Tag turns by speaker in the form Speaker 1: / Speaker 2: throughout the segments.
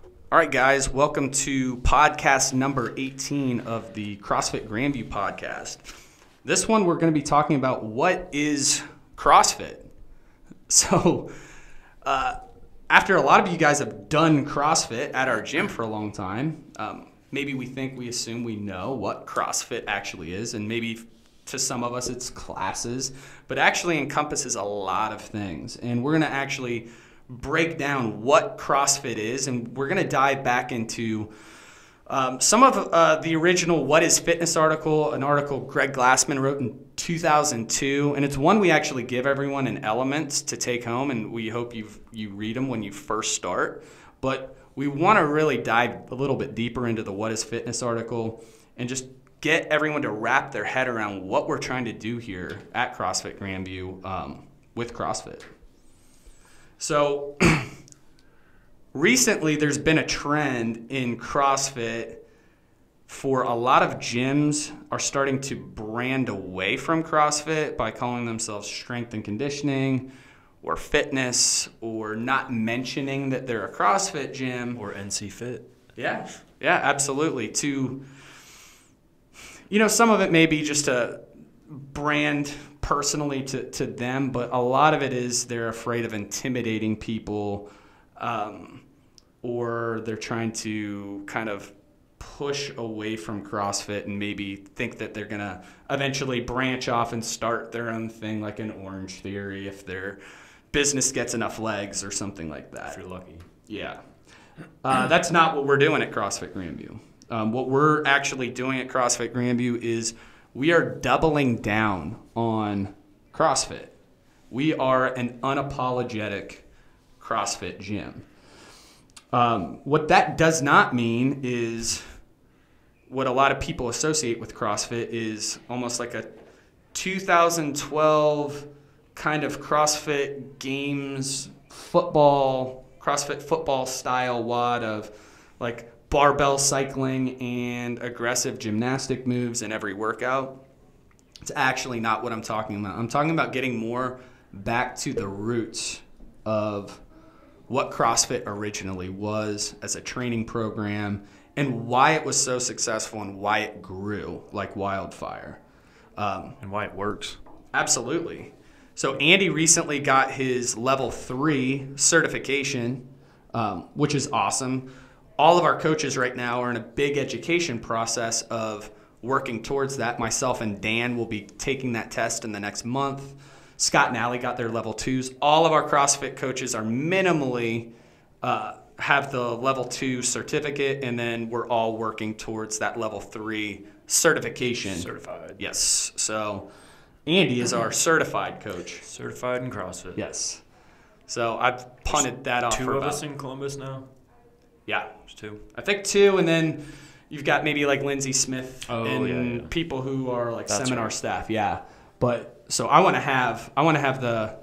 Speaker 1: All right, guys, welcome to podcast number 18 of the CrossFit Grandview podcast. This one, we're going to be talking about what is CrossFit. So, after a lot of you guys have done CrossFit at our gym for a long time, maybe we assume we know what CrossFit actually is, and maybe to some of us it's classes, but actually encompasses a lot of things. And we're going to actually break down what CrossFit is, and we're going to dive back into some of the original What is Fitness article, an article Greg Glassman wrote in 2002, and it's one we actually give everyone in elements to take home, and we hope you read them when you first start. But we want to really dive a little bit deeper into the What is Fitness article and just get everyone to wrap their head around what we're trying to do here at CrossFit Grandview with CrossFit. So recently there's been a trend in CrossFit for a lot of gyms are starting to brand away from CrossFit by calling themselves strength and conditioning or fitness, or not mentioning that they're a CrossFit gym.
Speaker 2: Or NC Fit.
Speaker 1: Yeah, absolutely. Some of it may be just a brand personally to them, but a lot of it is they're afraid of intimidating people, or they're trying to kind of push away from CrossFit and maybe think that they're going to eventually branch off and start their own thing, like an Orange Theory, if their business gets enough legs or something like that.
Speaker 2: If you're lucky.
Speaker 1: Yeah. That's not what we're doing at CrossFit Grandview. What we're actually doing at CrossFit Grandview is we are doubling down on CrossFit. We are an unapologetic CrossFit gym. What that does not mean is what a lot of people associate with CrossFit is almost like a 2012 kind of CrossFit Games football, CrossFit football style WOD of like barbell cycling and aggressive gymnastic moves in every workout. It's actually not what I'm talking about. I'm talking about getting more back to the roots of what CrossFit originally was as a training program and why it was so successful and why it grew like wildfire.
Speaker 2: And why it works.
Speaker 1: Absolutely. So Andy recently got his level 3 certification, which is awesome. All of our coaches right now are in a big education process of working towards that. Myself and Dan will be taking that test in the next month. Scott and Allie got their level 2s. All of our CrossFit coaches are minimally have the level 2 certificate, and then we're all working towards that level 3 certification.
Speaker 2: Certified.
Speaker 1: Yes. So Andy is our certified coach.
Speaker 2: Certified in CrossFit.
Speaker 1: Yes. So I've punted that off for
Speaker 2: Two of
Speaker 1: about,
Speaker 2: us in Columbus now?
Speaker 1: Yeah.
Speaker 2: There's 2.
Speaker 1: I think 2, and then you've got maybe like Lindsay Smith and
Speaker 2: yeah.
Speaker 1: people who are like
Speaker 2: That's
Speaker 1: seminar
Speaker 2: right.
Speaker 1: staff. Yeah. But so I want to have the,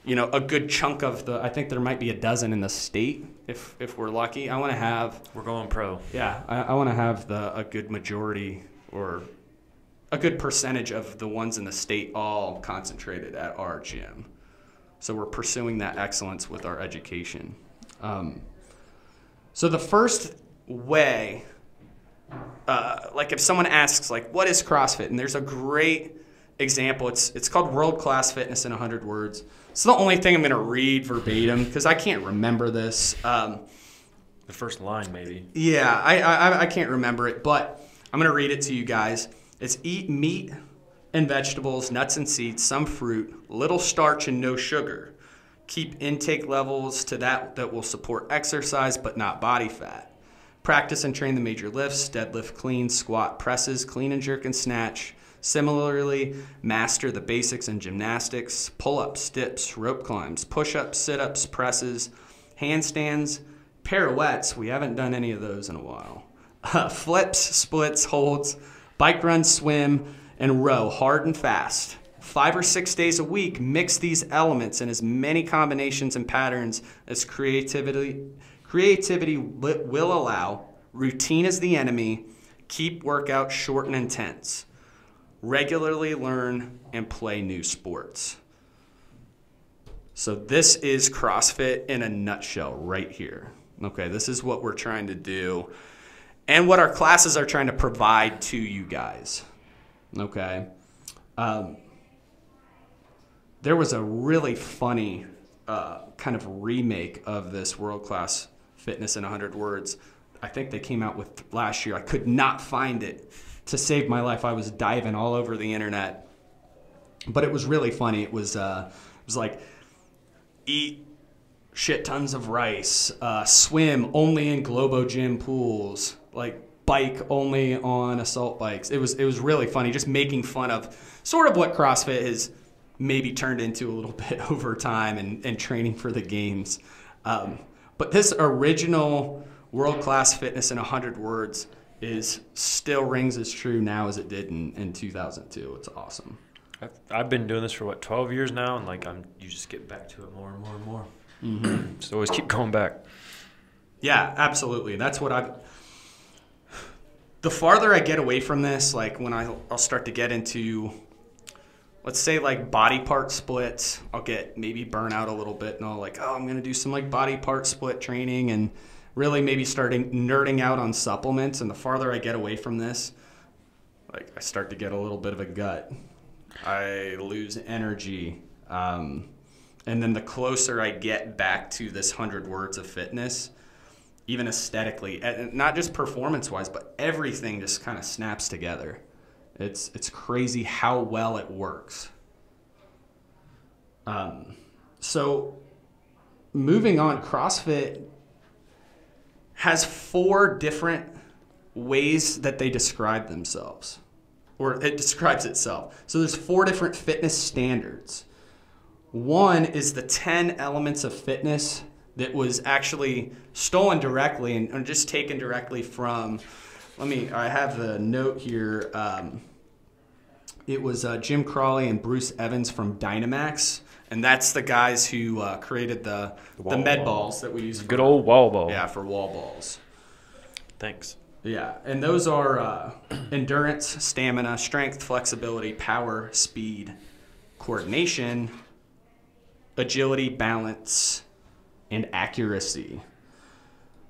Speaker 1: a good chunk of the, I think there might be a dozen in the state if we're lucky. I want to have.
Speaker 2: We're going pro.
Speaker 1: Yeah. I want to have a good majority or a good percentage of the ones in the state all concentrated at our gym. So we're pursuing that excellence with our education. So the first way, like if someone asks, like, what is CrossFit? And there's a great example. It's called World Class Fitness in 100 Words. It's the only thing I'm going to read verbatim because I can't remember this.
Speaker 2: The first line, maybe.
Speaker 1: Yeah, I can't remember it, but I'm going to read it to you guys. It's eat meat and vegetables, nuts and seeds, some fruit, little starch and no sugar. Keep intake levels to that will support exercise but not body fat. Practice and train the major lifts, deadlift, clean, squat, presses, clean and jerk and snatch. Similarly, master the basics in gymnastics, pull-ups, dips, rope climbs, push-ups, sit-ups, presses, handstands, pirouettes. We haven't done any of those in a while. Flips, splits, holds, bike run, swim, and row hard and fast. 5 or 6 days a week, mix these elements in as many combinations and patterns as creativity will allow. Routine is the enemy. Keep workouts short and intense. Regularly learn and play new sports. So this is CrossFit in a nutshell right here. Okay, this is what we're trying to do and what our classes are trying to provide to you guys. Okay. There was a really funny kind of remake of this World-Class Fitness in 100 Words. I think they came out with last year. I could not find it to save my life. I was diving all over the internet, but it was really funny. It was like eat shit tons of rice, swim only in Globo Gym pools, like bike only on assault bikes. It was really funny, just making fun of sort of what CrossFit has maybe turned into a little bit over time and training for the games. But this original World-Class Fitness in 100 Words still rings as true now as it did in 2002. It's awesome.
Speaker 2: I've been doing this for 12 years now, and you just get back to it more and more and more. Mm-hmm. So always keep going back.
Speaker 1: Yeah, absolutely. That's what the farther I get away from this, like when I'll start to get into, let's say like body part splits, I'll get maybe burn out a little bit and I'll I'm going to do some like body part split training and really maybe starting nerding out on supplements. And the farther I get away from this, like I start to get a little bit of a gut. I lose energy. And then the closer I get back to this 100 Words of fitness, even aesthetically, not just performance-wise, but everything just kind of snaps together. It's crazy how well it works. So moving on, CrossFit has 4 different ways that they describe themselves, or it describes itself. So there's 4 different fitness standards. One is the 10 elements of fitness that was actually stolen directly and just taken directly from, I have the note here. It was Jim Crawley and Bruce Evans from Dynamax, and that's the guys who created the med balls that we use.
Speaker 2: Good old wall ball.
Speaker 1: Yeah, for wall balls.
Speaker 2: Thanks.
Speaker 1: Yeah, and those are endurance, stamina, strength, flexibility, power, speed, coordination, agility, balance, and accuracy.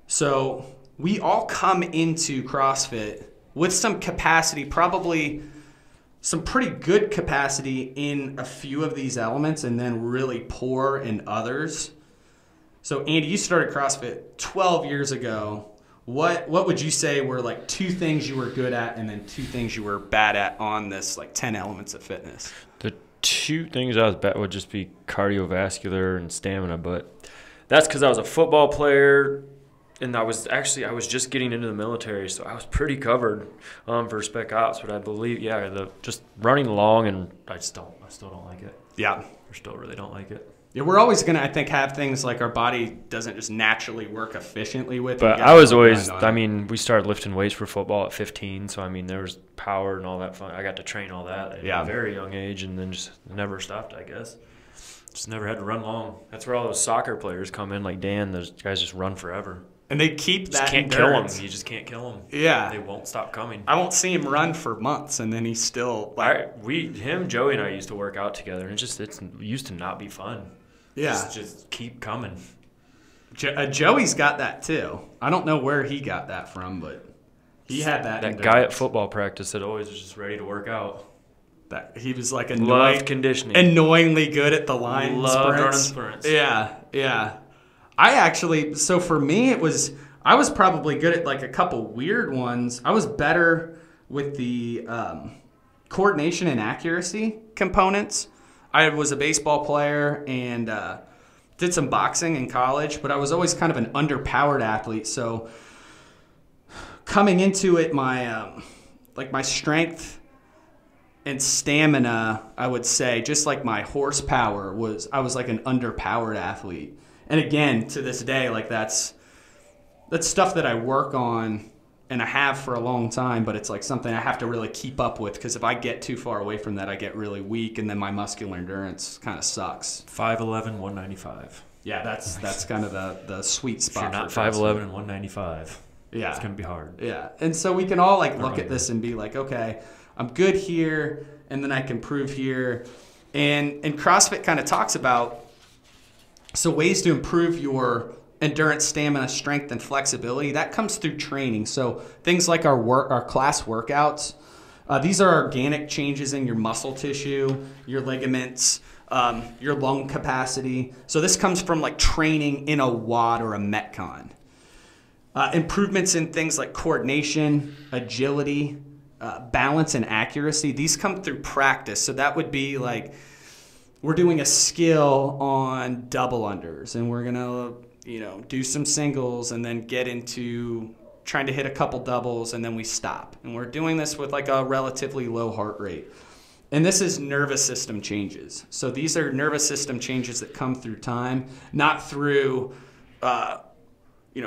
Speaker 1: So we all come into CrossFit with some capacity, probably some pretty good capacity in a few of these elements and then really poor in others. So Andy, you started CrossFit 12 years ago. What would you say were like 2 things you were good at and then 2 things you were bad at on this like 10 elements of fitness?
Speaker 2: The 2 things I was bad would just be cardiovascular and stamina, but that's because I was a football player and I was just getting into the military, so I was pretty covered for spec ops. But I believe, just running long, and I still don't like it.
Speaker 1: Yeah,
Speaker 2: I still really don't like it.
Speaker 1: Yeah, we're always gonna, I think, have things like our body doesn't just naturally work efficiently with.
Speaker 2: But I was always, we started lifting weights for football at 15, so there was power and all that fun. I got to train all that at a very young age, and then just never stopped, I guess. Just never had to run long. That's where all those soccer players come in, like Dan. Those guys just run forever.
Speaker 1: And they keep that.
Speaker 2: You can't kill them. You just can't kill them.
Speaker 1: Yeah,
Speaker 2: they won't stop coming.
Speaker 1: I won't see him run for months, and then he's still
Speaker 2: Joey and I used to work out together, and it used to not be fun.
Speaker 1: Yeah,
Speaker 2: just keep coming.
Speaker 1: Joey's got that too. I don't know where he got that from, but he had that.
Speaker 2: That guy at football practice that always was just ready to work out.
Speaker 1: That he was like
Speaker 2: annoyingly
Speaker 1: good at the line
Speaker 2: running
Speaker 1: sprints. Yeah. So for me, I was probably good at like a couple weird ones. I was better with the coordination and accuracy components. I was a baseball player and did some boxing in college, but I was always kind of an underpowered athlete. So coming into it, my strength and stamina, I would say, just like my horsepower I was like an underpowered athlete. And again, to this day, like that's stuff that I work on and I have for a long time, but it's like something I have to really keep up with, because if I get too far away from that, I get really weak, and then my muscular endurance kind of sucks.
Speaker 2: 5'11", 195.
Speaker 1: Yeah, that's kind of the sweet spot.
Speaker 2: If you're not 5'11" and 195,
Speaker 1: yeah,
Speaker 2: it's gonna be hard.
Speaker 1: Yeah, and so we can all like look at this and be like, okay, I'm good here, and then I can improve here, and CrossFit kind of talks about ways to improve your endurance, stamina, strength, and flexibility, that comes through training. So things like our class workouts, these are organic changes in your muscle tissue, your ligaments, your lung capacity. So this comes from like training in a WOD or a Metcon. Improvements in things like coordination, agility, balance, and accuracy. These come through practice. So that would be like we're doing a skill on double unders, and we're gonna do some singles and then get into trying to hit a couple doubles, and then we stop. And we're doing this with like a relatively low heart rate. And this is nervous system changes. So these are nervous system changes that come through time, not through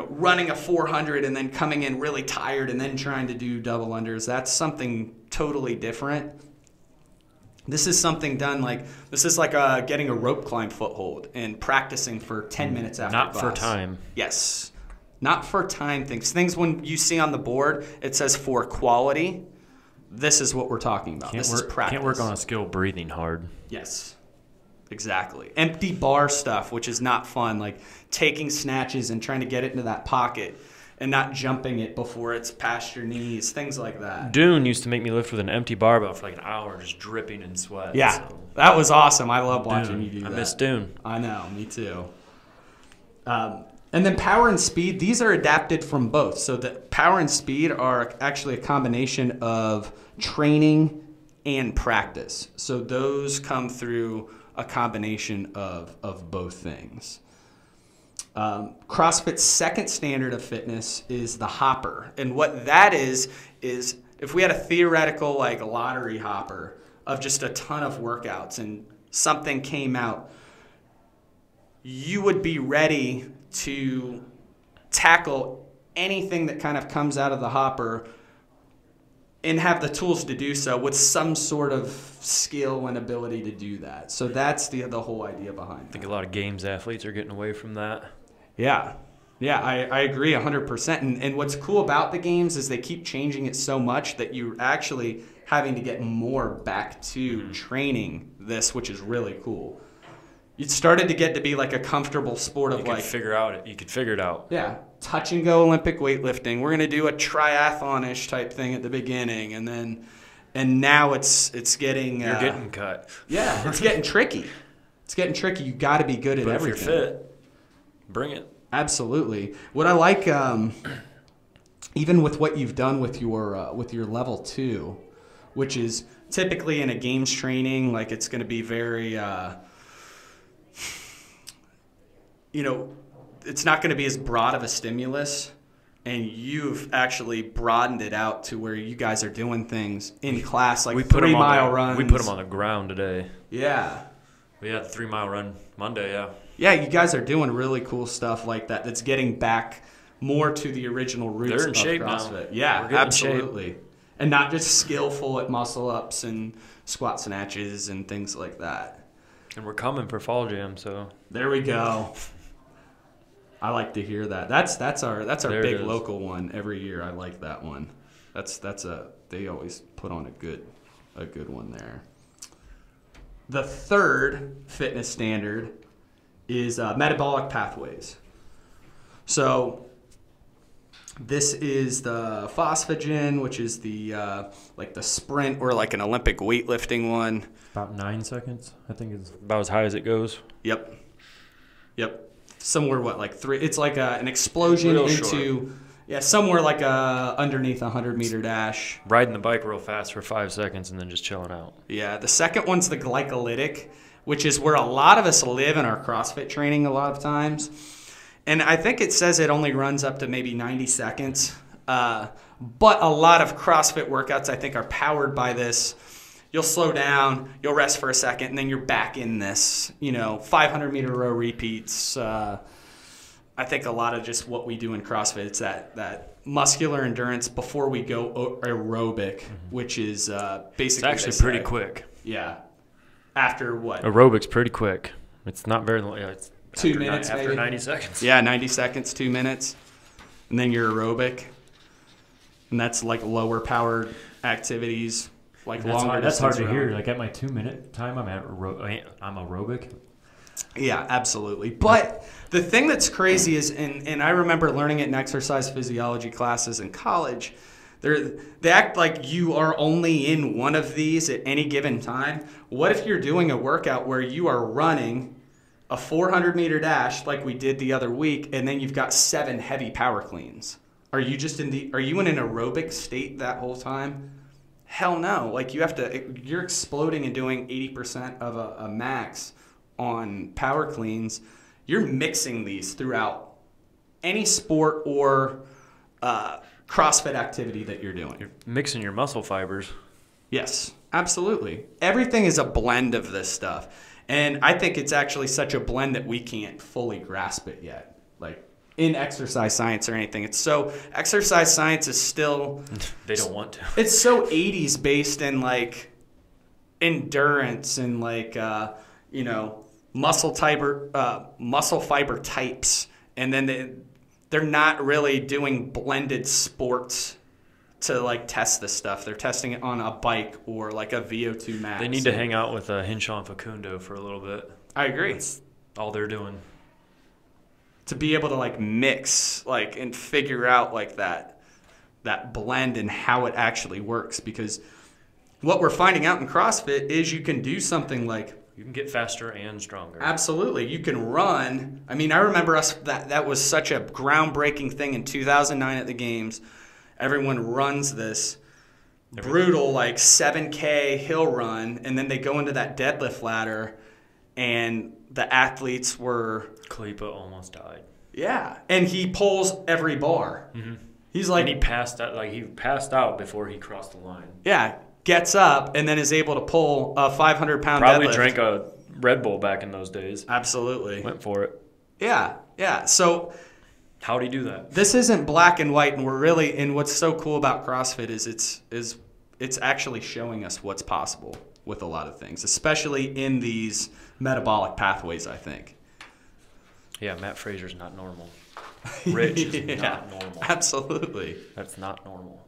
Speaker 1: running a 400 and then coming in really tired and then trying to do double unders. That's something totally different. This is something done this is like getting a rope climb foothold and practicing for 10 minutes after
Speaker 2: Not
Speaker 1: class.
Speaker 2: for time.
Speaker 1: Yes. Not for time things. Things when you see on the board, it says for quality. This is what we're talking about. This is practice.
Speaker 2: Can't work on a skill breathing hard.
Speaker 1: Yes. Exactly. Empty bar stuff, which is not fun, like taking snatches and trying to get it into that pocket and not jumping it before it's past your knees, things like that.
Speaker 2: Dune used to make me lift with an empty barbell for like an hour, just dripping in sweat.
Speaker 1: Yeah,
Speaker 2: so.
Speaker 1: That was awesome. I love watching you do that.
Speaker 2: I miss Dune.
Speaker 1: I know, me too. And then power and speed, these are adapted from both. So the power and speed are actually a combination of training and practice. So those come through a combination of both things. CrossFit's second standard of fitness is the hopper. And what that is if we had a theoretical like lottery hopper of just a ton of workouts and something came out, you would be ready to tackle anything that kind of comes out of the hopper and have the tools to do so with some sort of skill and ability to do that. So that's the whole idea behind it.
Speaker 2: I think a lot of games athletes are getting away from that.
Speaker 1: Yeah. Yeah, I agree 100%. And what's cool about the games is they keep changing it so much that you're actually having to get more back to training this, which is really cool. It started to get to be like a comfortable sport of
Speaker 2: You could figure it out.
Speaker 1: Yeah, touch and go Olympic weightlifting. We're going to do a triathlon-ish type thing at the beginning, and now it's getting
Speaker 2: You're getting cut.
Speaker 1: Yeah, it's getting tricky. It's getting tricky. You got to be good at everything.
Speaker 2: If you're fit, bring it.
Speaker 1: Absolutely. What I like, even with what you've done with your level 2, which is typically in a games training, like it's going to be very, it's not going to be as broad of a stimulus, and you've actually broadened it out to where you guys are doing things in class, like 3-mile runs.
Speaker 2: We put them on the ground today.
Speaker 1: Yeah.
Speaker 2: We had the 3-mile run Monday, yeah.
Speaker 1: Yeah, you guys are doing really cool stuff like that. That's getting back more to the original roots of CrossFit.
Speaker 2: Now.
Speaker 1: Yeah, absolutely. And not just skillful at muscle ups and squat snatches and things like that.
Speaker 2: And we're coming for Fall Jam, so
Speaker 1: there we go. I like to hear that. That's our big local one every year. I like that one. They always put on a good one there. The third fitness standard is metabolic pathways. So this is the phosphagen, which is the like the sprint or like an Olympic weightlifting one.
Speaker 2: About 9 seconds, I think it's about as high as it goes.
Speaker 1: Yep. Somewhere like 3. It's like an explosion
Speaker 2: real
Speaker 1: into short. Somewhere like underneath a 100-meter dash.
Speaker 2: Riding the bike real fast for 5 seconds and then just chilling out.
Speaker 1: Yeah, the second one's the glycolytic, which is where a lot of us live in our CrossFit training a lot of times. And I think it says it only runs up to maybe 90 seconds. But a lot of CrossFit workouts, I think, are powered by this. You'll slow down, you'll rest for a second, and then you're back in this, 500-meter row repeats. I think a lot of just what we do in CrossFit, it's that muscular endurance before we go aerobic, which is basically...
Speaker 2: It's actually pretty quick.
Speaker 1: Yeah. After what?
Speaker 2: Aerobic's pretty quick. It's not very long. It's
Speaker 1: 2 minutes
Speaker 2: after
Speaker 1: maybe?
Speaker 2: 90 seconds.
Speaker 1: Yeah, 90 seconds, 2 minutes. And then you're aerobic. And that's like lower powered activities. Like longer
Speaker 3: That's hard to
Speaker 1: distance
Speaker 3: hear.
Speaker 1: run.
Speaker 3: Like at my 2-minute time, I'm aerobic.
Speaker 1: Yeah, absolutely. But the thing that's crazy is, and I remember learning it in exercise physiology classes in college, they act like you are only in one of these at any given time. What if you're doing a workout where you are running a 400-meter dash like we did the other week, and then you've got 7 heavy power cleans? Are you in an aerobic state that whole time? Hell no. Like you're exploding and doing 80% of a max on power cleans. You're mixing these throughout any sport or CrossFit activity that you're doing.
Speaker 2: You're mixing your muscle fibers.
Speaker 1: Yes, absolutely. Everything is a blend of this stuff. And I think it's actually such a blend that we can't fully grasp it yet. Like in exercise science or anything. Exercise science is still...
Speaker 2: They don't want to.
Speaker 1: It's so 80s based in like endurance and like, muscle fiber types. And then they're not really doing blended sports to like test this stuff. They're testing it on a bike or like a VO2 max.
Speaker 2: They need to hang out with Hinshaw and Facundo for a little bit.
Speaker 1: I agree.
Speaker 2: That's all they're doing.
Speaker 1: To be able to like mix like and figure out like that blend and how it actually works, because what we're finding out in CrossFit is you can do something like
Speaker 2: you can get faster and stronger.
Speaker 1: Absolutely. You can run. I mean, I remember that was such a groundbreaking thing in 2009 at the games. Everyone runs this brutal like 7K hill run, and then they go into that deadlift ladder, and the athletes were...
Speaker 2: Khalipa almost died.
Speaker 1: Yeah, and he pulls every bar.
Speaker 2: Mm-hmm.
Speaker 1: He's like...
Speaker 2: And he passed out before he crossed the line.
Speaker 1: Yeah, gets up and then is able to pull a 500-pound deadlift.
Speaker 2: Probably drank a Red Bull back in those days.
Speaker 1: Absolutely.
Speaker 2: Went for it.
Speaker 1: Yeah. So...
Speaker 2: How'd he do that?
Speaker 1: This isn't black and white, and what's so cool about CrossFit is it's actually showing us what's possible with a lot of things, especially in these metabolic pathways, I think.
Speaker 2: Yeah, Matt Fraser's not normal. Rich is not normal.
Speaker 1: Absolutely.
Speaker 2: That's not normal.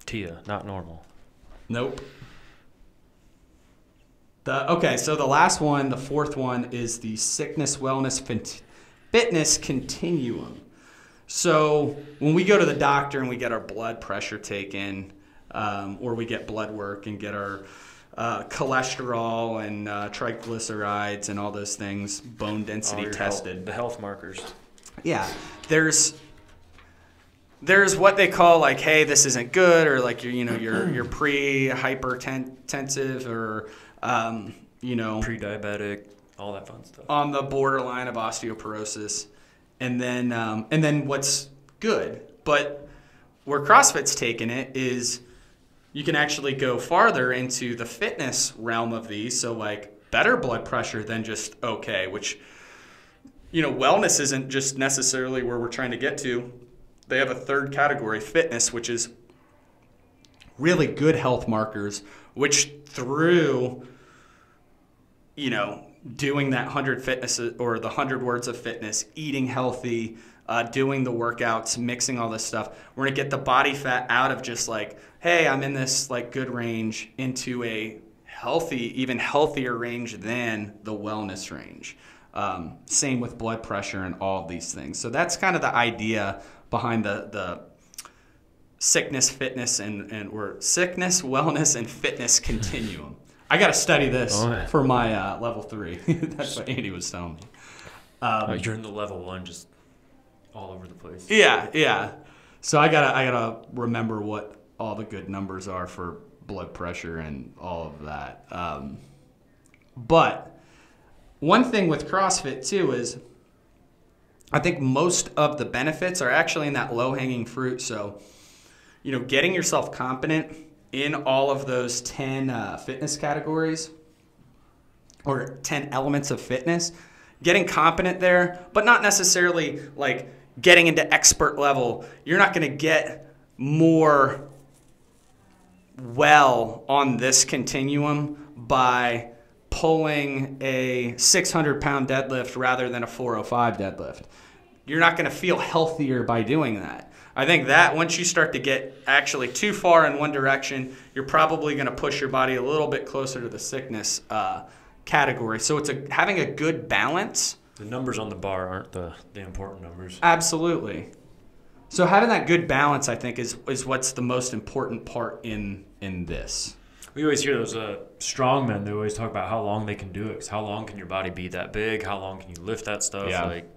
Speaker 2: Tia, not normal.
Speaker 1: Nope. Okay, so the last one, the fourth one, is the sickness, wellness, fitness continuum. So when we go to the doctor and we get our blood pressure taken, or we get blood work and get our cholesterol and triglycerides and all those things, bone density tested.
Speaker 2: The health markers.
Speaker 1: Yeah. There's what they call like, hey, this isn't good, or like you're pre-hypertensive or
Speaker 2: pre-diabetic. All that fun stuff.
Speaker 1: On the borderline of osteoporosis. And then what's good. But where CrossFit's taken it is you can actually go farther into the fitness realm of these. So like better blood pressure than just okay, which, wellness isn't just necessarily where we're trying to get to. They have a third category, fitness, which is really good health markers, which through, doing that 100 fitness or the 100 words of fitness, eating healthy, doing the workouts, mixing all this stuff, we're going to get the body fat out of just like, hey, I'm in this like good range into a healthy, even healthier range than the wellness range. Same with blood pressure and all of these things. So that's kind of the idea behind the sickness, fitness, or sickness, wellness, and fitness continuum. I got to study this for my level 3. That's what Andy was telling me.
Speaker 2: You're in the level 1, just all over the place.
Speaker 1: Yeah. So I gotta remember what all the good numbers are for blood pressure and all of that. But one thing with CrossFit too is I think most of the benefits are actually in that low-hanging fruit. So, getting yourself competent in all of those 10 fitness categories or 10 elements of fitness, getting competent there, but not necessarily like getting into expert level. You're not going to get more well on this continuum by pulling a 600-pound deadlift rather than a 405 deadlift. You're not going to feel healthier by doing that. I think that once you start to get actually too far in one direction, you're probably going to push your body a little bit closer to the sickness category. So it's having a good balance.
Speaker 2: The numbers on the bar aren't the important numbers.
Speaker 1: Absolutely. So having that good balance, I think, is what's the most important part in this.
Speaker 2: We always hear those strongmen. They always talk about how long they can do it. 'Cause how long can your body be that big? How long can you lift that stuff?
Speaker 1: Yeah.
Speaker 2: Like,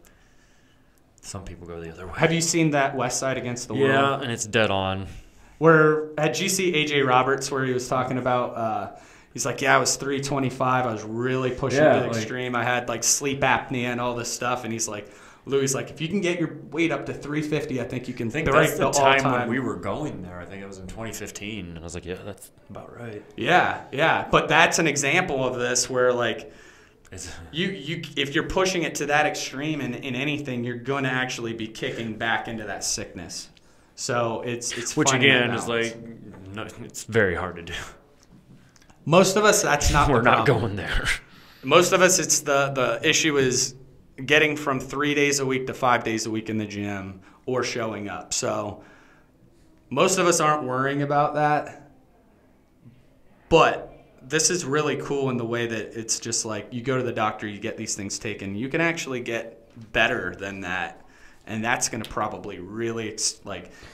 Speaker 2: some people go the other way.
Speaker 1: Have you seen that West Side Against the World?
Speaker 2: Yeah, and it's dead on.
Speaker 1: Did you see AJ Roberts where he was talking about, he's like, yeah, I was 325. I was really pushing to the extreme. I had like sleep apnea and all this stuff. And he's like, Louis, like, if you can get your weight up to 350, I think you can break
Speaker 2: that's the
Speaker 1: all-time.
Speaker 2: time when we were going there. I think it was in 2015. And I was like, yeah, that's about right.
Speaker 1: Yeah. But that's an example of this where, like, if you're pushing it to that extreme in anything, you're going to actually be kicking back into that sickness. So it's
Speaker 2: which again is like, no, it's very hard to do.
Speaker 1: Most of us, that's not.
Speaker 2: We're
Speaker 1: the
Speaker 2: not
Speaker 1: problem.
Speaker 2: going there.
Speaker 1: Most of us, it's the issue is getting from 3 days a week to 5 days a week in the gym or showing up. So most of us aren't worrying about that. But this is really cool in the way that it's just like you go to the doctor, you get these things taken. You can actually get better than that. And that's going to probably really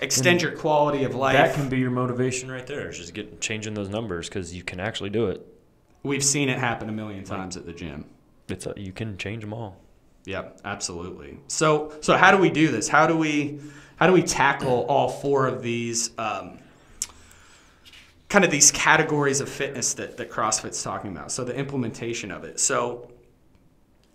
Speaker 1: extend your quality of life.
Speaker 2: That can be your motivation right there. It's just changing those numbers because you can actually do it.
Speaker 1: We've seen it happen a million times at the gym.
Speaker 2: You can change them all.
Speaker 1: Yeah, absolutely. So how do we do this? How do we tackle all four of these kind of these categories of fitness that CrossFit's talking about? So the implementation of it. So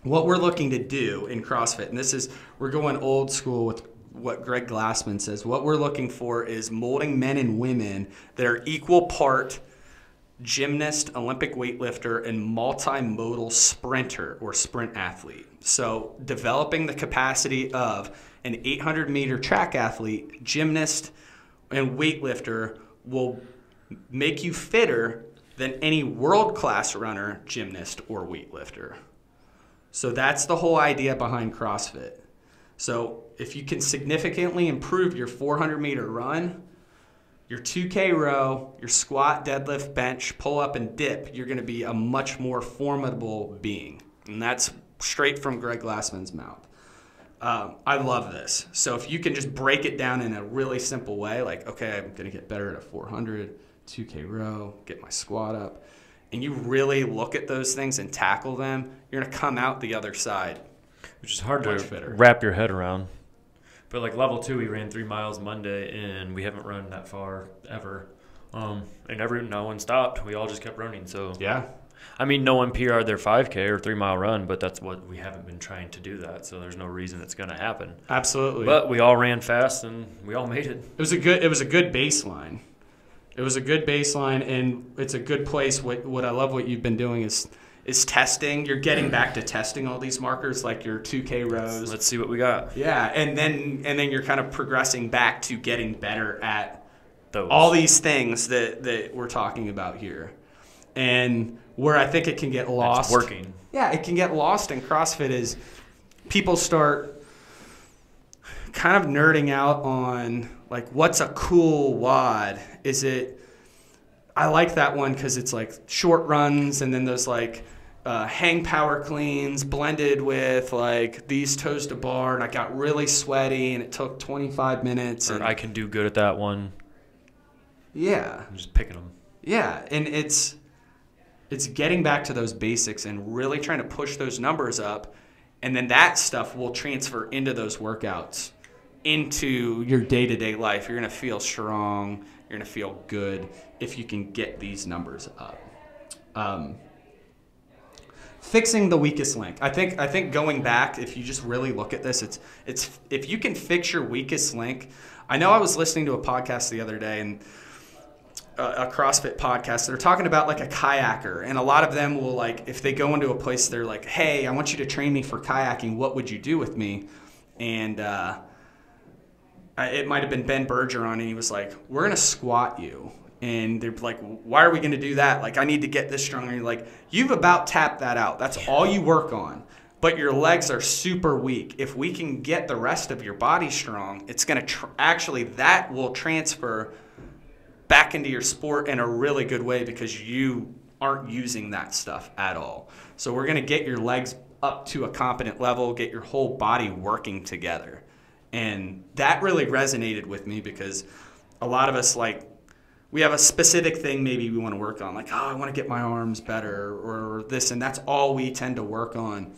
Speaker 1: what we're looking to do in CrossFit, and we're going old school with what Greg Glassman says. What we're looking for is molding men and women that are equal part gymnast, Olympic weightlifter, and multimodal sprinter or sprint athlete. So developing the capacity of an 800-meter track athlete, gymnast, and weightlifter will make you fitter than any world-class runner, gymnast, or weightlifter. So that's the whole idea behind CrossFit. So if you can significantly improve your 400-meter run, your 2K row, your squat, deadlift, bench, pull-up, and dip, you're going to be a much more formidable being. And that's straight from Greg Glassman's mouth. I love this. So if you can just break it down in a really simple way, like, okay, I'm going to get better at a 400, 2K row, get my squat up, and you really look at those things and tackle them, you're going to come out the other side.
Speaker 2: Which is hard to
Speaker 1: fitter.
Speaker 2: Wrap your head around. But like level 2, we ran 3 miles Monday, and we haven't run that far ever. And no one stopped. We all just kept running. So
Speaker 1: yeah,
Speaker 2: I mean, no one PR'd their 5K or 3 mile run, but that's what we haven't been trying to do that. So there's no reason it's going to happen.
Speaker 1: Absolutely.
Speaker 2: But we all ran fast, and we all made it.
Speaker 1: It was a good baseline. It was a good baseline, and it's a good place. What I love what you've been doing is testing. You're getting back to testing all these markers, like your 2K rows.
Speaker 2: Let's see what we got.
Speaker 1: Yeah, and then you're kind of progressing back to getting better at
Speaker 2: those.
Speaker 1: All these things that we're talking about here. And where I think it can get lost.
Speaker 2: It's working. Yeah,
Speaker 1: it can get lost in CrossFit is people start kind of nerding out on like what's a cool WOD. I like that one because it's like short runs and then those like hang power cleans blended with like these toes to bar, and I got really sweaty and it took 25 minutes.
Speaker 2: Or
Speaker 1: and
Speaker 2: I can do good at that one.
Speaker 1: Yeah.
Speaker 2: I'm just picking them.
Speaker 1: Yeah, and it's getting back to those basics and really trying to push those numbers up, and then that stuff will transfer into those workouts, into your day-to-day life. You're going to feel strong. You're going to feel good if you can get these numbers up. Fixing the weakest link. I think going back, if you just really look at this, it's if you can fix your weakest link. I know I was listening to a podcast the other day, and a CrossFit podcast. They're talking about like a kayaker, and a lot of them will like, if they go into a place, they're like, hey, I want you to train me for kayaking. What would you do with me? And it might have been Ben Bergeron, and he was like, we're going to squat you. And they're like, why are we going to do that? Like, I need to get this stronger. And you're like, you've about tapped that out. That's all you work on. But your legs are super weak. If we can get the rest of your body strong, it's going to actually, that will transfer back into your sport in a really good way because you aren't using that stuff at all. So we're going to get your legs up to a competent level, get your whole body working together. And that really resonated with me because a lot of us, like, we have a specific thing maybe we want to work on, like, oh, I want to get my arms better or this, and that's all we tend to work on.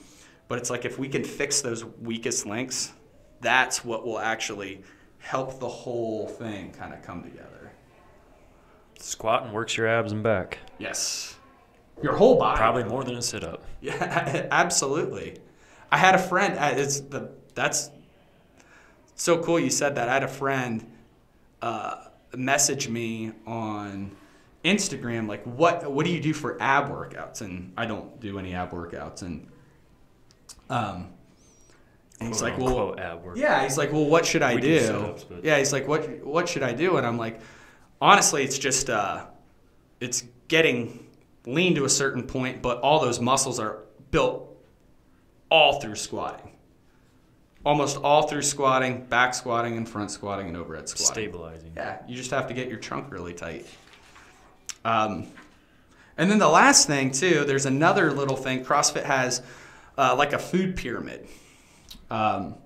Speaker 1: But it's like if we can fix those weakest links, that's what will actually help the whole thing kind of come together.
Speaker 2: Squatting works your abs and back.
Speaker 1: Yes. Your whole body.
Speaker 2: Probably more than a sit-up.
Speaker 1: Yeah, absolutely. I had a friend, that's so cool you said that. I had a friend message me on Instagram, like, what do you do for ab workouts? And I don't do any ab workouts. And he's like, well, yeah, he's like, well, what should I do? Setups, yeah, he's like, what should I do? And I'm like, honestly, it's just it's getting lean to a certain point, but all those muscles are built all through squatting. Almost all through squatting, back squatting, and front squatting, and overhead squatting.
Speaker 2: Stabilizing.
Speaker 1: Yeah, you just have to get your trunk really tight. And then the last thing, too, there's another little thing. CrossFit has like a food pyramid. And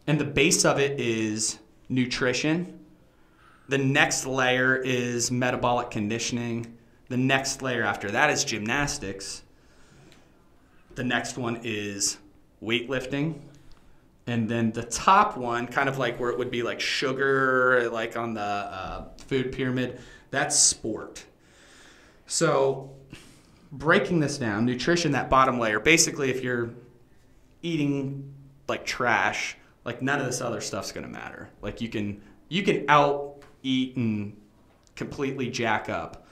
Speaker 1: the base of it is nutrition. The next layer is metabolic conditioning. The next layer after that is gymnastics. The next one is weightlifting. And then the top one, kind of like where it would be like sugar, like on the food pyramid, that's sport. So breaking this down, nutrition, that bottom layer, basically if you're eating like trash, like none of this other stuff's going to matter. Like you can out eat and completely jack up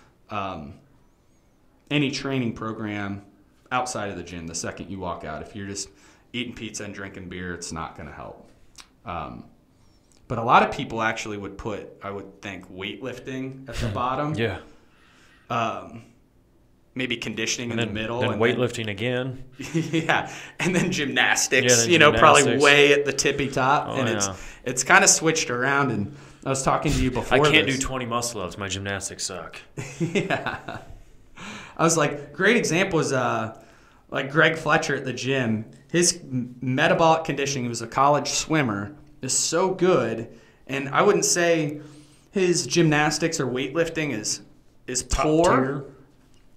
Speaker 1: any training program outside of the gym the second you walk out. If you're just eating pizza and drinking beer, it's not going to help. But a lot of people actually would put, I would think, weightlifting at the bottom.
Speaker 2: Yeah.
Speaker 1: Maybe conditioning in the middle.
Speaker 2: Then weightlifting again.
Speaker 1: Yeah. And then gymnastics,
Speaker 2: gymnastics.
Speaker 1: Probably way at the tippy top.
Speaker 2: Oh,
Speaker 1: and it's kind of switched around. And I was talking to you before
Speaker 2: I can't do 20 muscle-ups. My gymnastics suck.
Speaker 1: Yeah. I was like, great example is like Greg Fletcher at the gym. His metabolic conditioning, he was a college swimmer, is so good. And I wouldn't say his gymnastics or weightlifting is poor.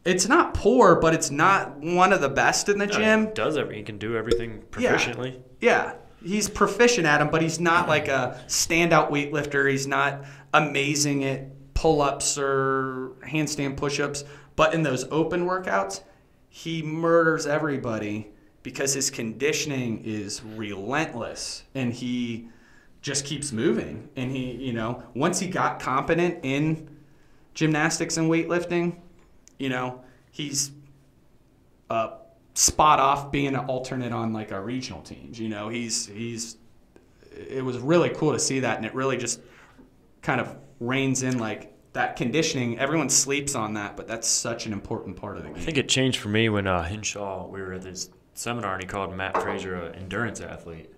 Speaker 1: It's not poor, but it's not one of the best in the gym.
Speaker 2: He can do everything proficiently.
Speaker 1: Yeah. He's proficient at them, but he's not like a standout weightlifter. He's not amazing at pull-ups or handstand push-ups. But in those open workouts, he murders everybody because his conditioning is relentless and he just keeps moving. And he, once he got competent in gymnastics and weightlifting, he's spot off being an alternate on like our regional teams. It was really cool to see that, and it really just kind of reins in like that conditioning. Everyone sleeps on that, but that's such an important part of the game.
Speaker 2: I think it changed for me when Hinshaw, we were at this seminar and he called Matt Fraser an endurance athlete.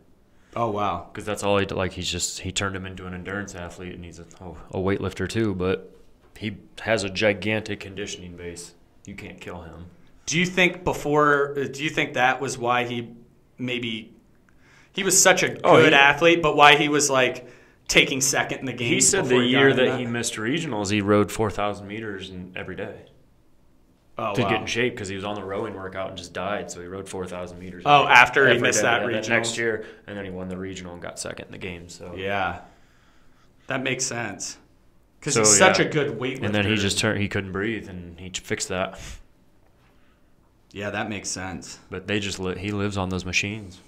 Speaker 1: Oh, wow.
Speaker 2: Because that's all he did. Like, he turned him into an endurance athlete, and he's a weightlifter too, but he has a gigantic conditioning base. You can't kill him.
Speaker 1: Do you think that was why he was such a good athlete, but why he was like taking second in the game?
Speaker 2: He said the year that he missed regionals, he rode 4,000 meters every day. To get in shape, because he was on the rowing workout and just died, so he rode 4,000 meters.
Speaker 1: Oh, after he missed that regional
Speaker 2: next year, and then he won the regional and got second in the game. So
Speaker 1: yeah, that makes sense because he's such a good weightlifter.
Speaker 2: And then he couldn't breathe, and he fixed that.
Speaker 1: Yeah, that makes sense.
Speaker 2: But he lives on those machines.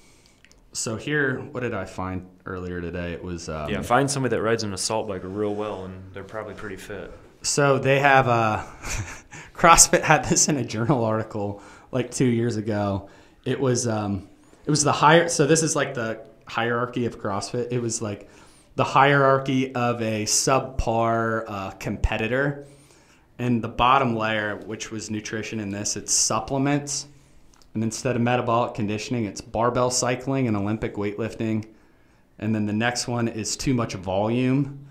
Speaker 1: So here, what did I find earlier today? It was
Speaker 2: find somebody that rides an assault bike real well, and they're probably pretty fit.
Speaker 1: So they have CrossFit had this in a journal article like 2 years ago. It was the higher. So this is like the hierarchy of CrossFit. It was like the hierarchy of a subpar competitor, and the bottom layer, which was nutrition in this, it's supplements, and instead of metabolic conditioning, it's barbell cycling and Olympic weightlifting, and then the next one is too much volume.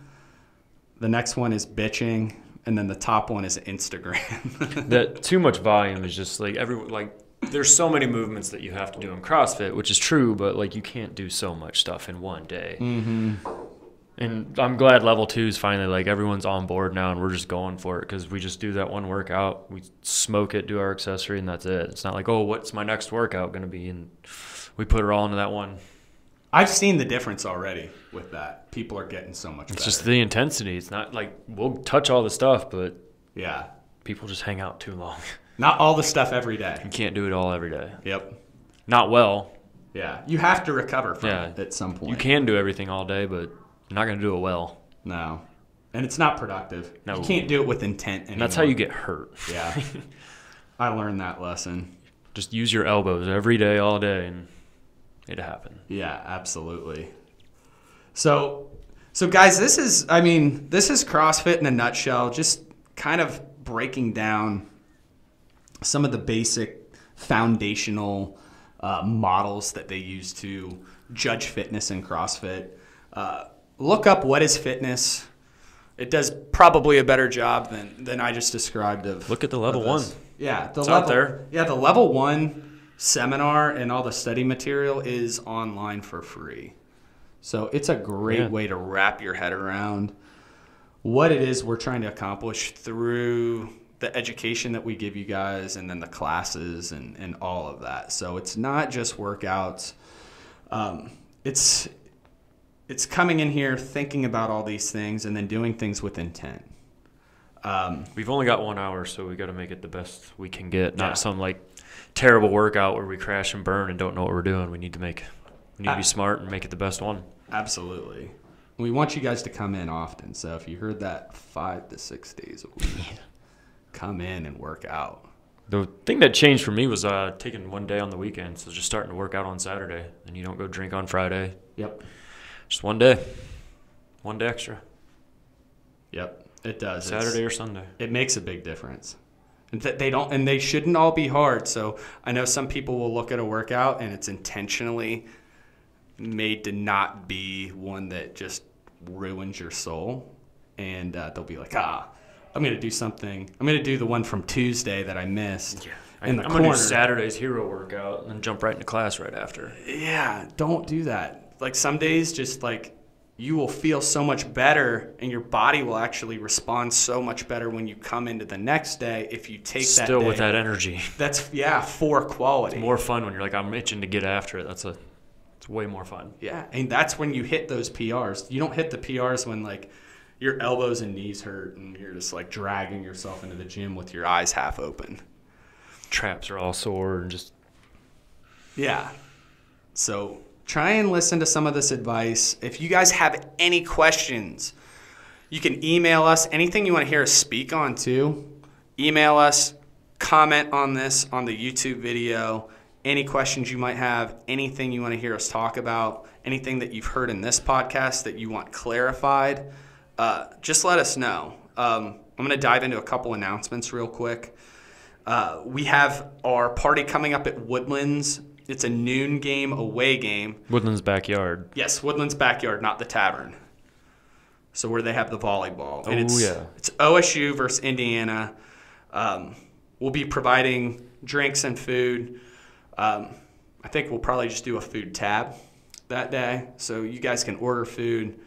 Speaker 1: The next one is bitching, and then the top one is Instagram.
Speaker 2: That too much volume is just like there's so many movements that you have to do in CrossFit, which is true, but like you can't do so much stuff in one day.
Speaker 1: Mm-hmm.
Speaker 2: And I'm glad level 2 is finally like everyone's on board now, and we're just going for it because we just do that one workout, we smoke it, do our accessory, and that's it. It's not like, oh, what's my next workout going to be? And we put it all into that one.
Speaker 1: I've seen the difference already with that. People are getting so much better.
Speaker 2: It's just the intensity. It's not like we'll touch all the stuff, but
Speaker 1: yeah,
Speaker 2: people just hang out too long.
Speaker 1: Not all the stuff every day.
Speaker 2: You can't do it all every day.
Speaker 1: Yep.
Speaker 2: Not well.
Speaker 1: Yeah. You have to recover from it at some point.
Speaker 2: You can do everything all day, but you're not going to do it well.
Speaker 1: No. And it's not productive.
Speaker 2: No.
Speaker 1: You can't do it with intent anymore.
Speaker 2: And that's how you get hurt.
Speaker 1: Yeah. I learned that lesson.
Speaker 2: Just use your elbows every day, all day, and it'll happen.
Speaker 1: Yeah, absolutely. So guys, this is CrossFit in a nutshell, just kind of breaking down some of the basic foundational models that they use to judge fitness in CrossFit. Look up what is fitness. It does probably a better job than I just described.
Speaker 2: Look at the level 1.
Speaker 1: Yeah,
Speaker 2: it's out there.
Speaker 1: Yeah, the level 1 seminar and all the study material is online for free. So it's a great way to wrap your head around what it is we're trying to accomplish through the education that we give you guys, and then the classes and all of that. So it's not just workouts. It's coming in here, thinking about all these things, and then doing things with intent.
Speaker 2: We've only got 1 hour, so we got to make it the best we can get. Not some like terrible workout where we crash and burn and don't know what we're doing. We need to be smart and make it the best one.
Speaker 1: Absolutely. We want you guys to come in often. So if you heard that 5 to 6 days a week, come in and work out.
Speaker 2: The thing that changed for me was taking one day on the weekend, so just starting to work out on Saturday, and you don't go drink on Friday.
Speaker 1: Yep.
Speaker 2: Just one day extra.
Speaker 1: Yep, it does.
Speaker 2: Saturday or Sunday.
Speaker 1: It makes a big difference. And they shouldn't all be hard. So I know some people will look at a workout and it's intentionally made to not be one that just ruins your soul, and they'll be like, I'm going to do something. I'm going to do the one from Tuesday that I missed. Yeah. I'm going to do
Speaker 2: Saturday's hero workout and then jump right into class right after.
Speaker 1: Yeah, don't do that. Like some days, just like you will feel so much better, and your body will actually respond so much better when you come into the next day if you take that day.
Speaker 2: Still with that energy.
Speaker 1: That's, for quality.
Speaker 2: It's more fun when you're like, I'm itching to get after it. It's way more fun.
Speaker 1: Yeah, and that's when you hit those PRs. You don't hit the PRs when like your elbows and knees hurt and you're just like dragging yourself into the gym with your eyes half open.
Speaker 2: Traps are all sore and just...
Speaker 1: Yeah. So try and listen to some of this advice. If you guys have any questions, you can email us. Anything you want to hear us speak on too, email us, comment on this on the YouTube video. Any questions you might have, anything you want to hear us talk about, anything that you've heard in this podcast that you want clarified, just let us know. I'm going to dive into a couple announcements real quick. We have our party coming up at Woodlands. It's a noon game, away game.
Speaker 2: Woodlands backyard.
Speaker 1: Yes, Woodlands backyard, not the tavern. So where they have the volleyball. And it's OSU versus Indiana. We'll be providing drinks and food. I think we'll probably just do a food tab that day. So you guys can order food,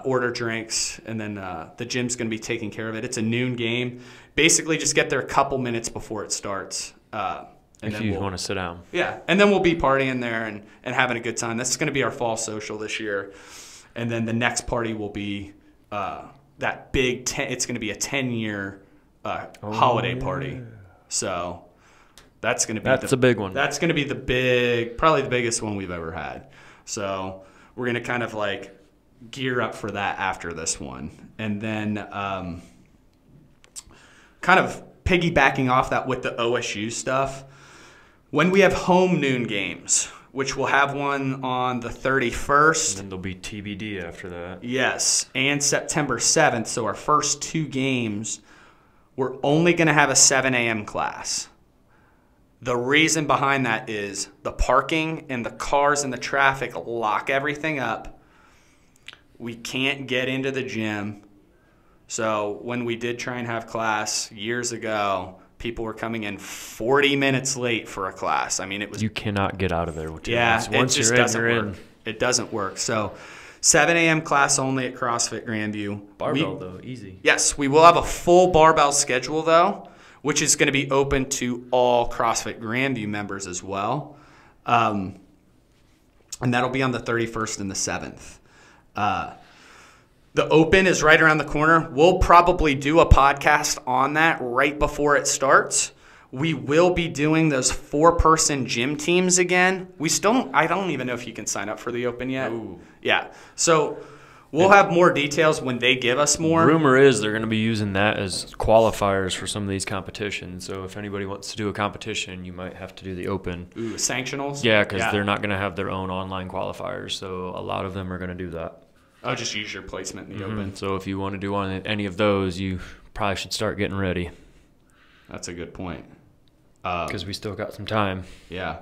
Speaker 1: order drinks, and then the gym's going to be taking care of it. It's a noon game. Basically, just get there a couple minutes before it starts.
Speaker 2: If you want to sit down. Yeah,
Speaker 1: and then we'll be partying there and having a good time. This is going to be our fall social this year. And then the next party will be that big it's going to be a 10-year holiday party. So that's going to be
Speaker 2: a big one.
Speaker 1: That's going to be probably the biggest one we've ever had. So we're going to kind of like gear up for that after this one. And then kind of piggybacking off that with the OSU stuff, when we have home noon games, which we'll have one on the 31st.
Speaker 2: And then there'll be TBD after that.
Speaker 1: Yes, and September 7th. So our first 2 games, we're only going to have a 7 a.m. class. The reason behind that is the parking and the cars and the traffic lock everything up. We can't get into the gym. So when we did try and have class years ago, people were coming in 40 minutes late for a class. I mean, it was...
Speaker 2: You cannot get out of there with 2
Speaker 1: Yeah,
Speaker 2: minutes. Once
Speaker 1: it just
Speaker 2: you're in,
Speaker 1: doesn't
Speaker 2: you're
Speaker 1: work.
Speaker 2: in.
Speaker 1: It doesn't work. So 7 a.m. class only at CrossFit Grandview.
Speaker 2: Barbell, though, easy.
Speaker 1: Yes, we will have a full barbell schedule, though, which is going to be open to all CrossFit Grandview members as well. And that'll be on the 31st and the 7th. The open is right around the corner. We'll probably do a podcast on that right before it starts. We will be doing those 4-person gym teams again. I don't even know if you can sign up for the open yet.
Speaker 2: Ooh.
Speaker 1: Yeah. So we'll have more details when they give us more.
Speaker 2: Rumor is they're going to be using that as qualifiers for some of these competitions. So if anybody wants to do a competition, you might have to do the open.
Speaker 1: Ooh, sanctionals?
Speaker 2: Yeah, because they're not going to have their own online qualifiers. So a lot of them are going to do that.
Speaker 1: I'll just use your placement in the open.
Speaker 2: So if you want to do any of those, you probably should start getting ready.
Speaker 1: That's a good point.
Speaker 2: Because we still got some time.
Speaker 1: Yeah.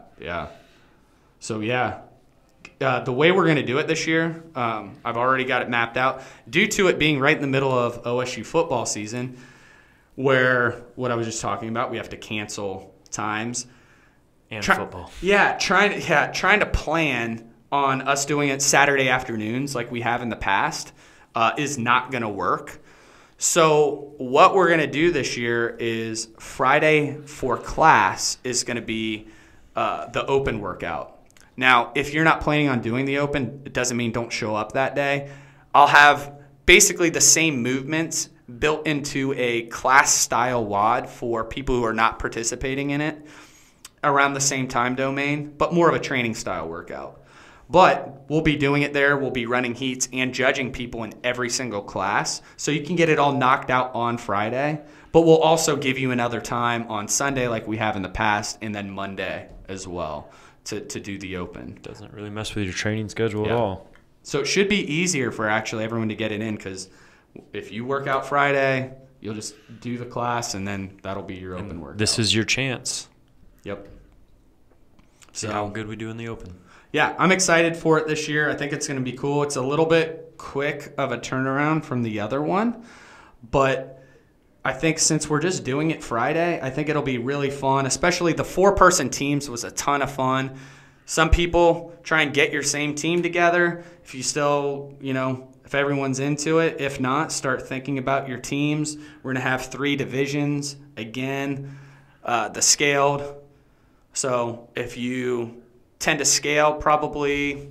Speaker 1: So, the way we're going to do it this year, I've already got it mapped out. Due to it being right in the middle of OSU football season, where what I was just talking about, we have to cancel times.
Speaker 2: And football.
Speaker 1: Yeah, trying to plan on us doing it Saturday afternoons like we have in the past is not going to work. So what we're going to do this year is Friday for class is going to be the open workout. Now, if you're not planning on doing the open, it doesn't mean don't show up that day. I'll have basically the same movements built into a class-style WOD for people who are not participating in it around the same time domain, but more of a training-style workout. But we'll be doing it there. We'll be running heats and judging people in every single class. So you can get it all knocked out on Friday. But we'll also give you another time on Sunday like we have in the past, and then Monday as well to do the open.
Speaker 2: Doesn't really mess with your training schedule at all.
Speaker 1: So it should be easier for actually everyone to get it in, because if you work out Friday, you'll just do the class, and then that'll be your open workout.
Speaker 2: This is your chance.
Speaker 1: Yep.
Speaker 2: See how good we do in the open.
Speaker 1: Yeah, I'm excited for it this year. I think it's going to be cool. It's a little bit quick of a turnaround from the other one, but I think since we're just doing it Friday, I think it'll be really fun, especially the 4-person teams was a ton of fun. Some people try and get your same team together. If you still, if everyone's into it. If not, start thinking about your teams. We're going to have 3 divisions again, the scaled. So if you tend to scale probably,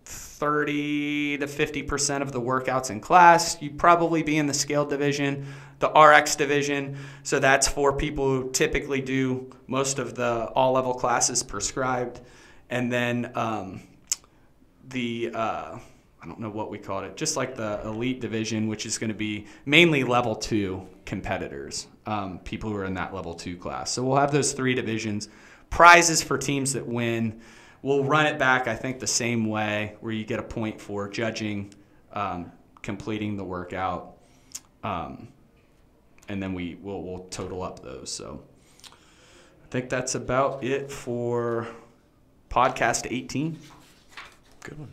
Speaker 1: 30 to 50% of the workouts in class, you'd probably be in the scaled division, the RX division. So that's for people who typically do most of the all-level classes prescribed. And then I don't know what we called it, just like the elite division, which is going to be mainly level 2 competitors, people who are in that level 2 class. So we'll have those 3 divisions. Prizes for teams that win. We'll run it back, I think, the same way, where you get a point for judging, completing the workout, and then we'll total up those. So I think that's about it for podcast 18.
Speaker 2: Good one.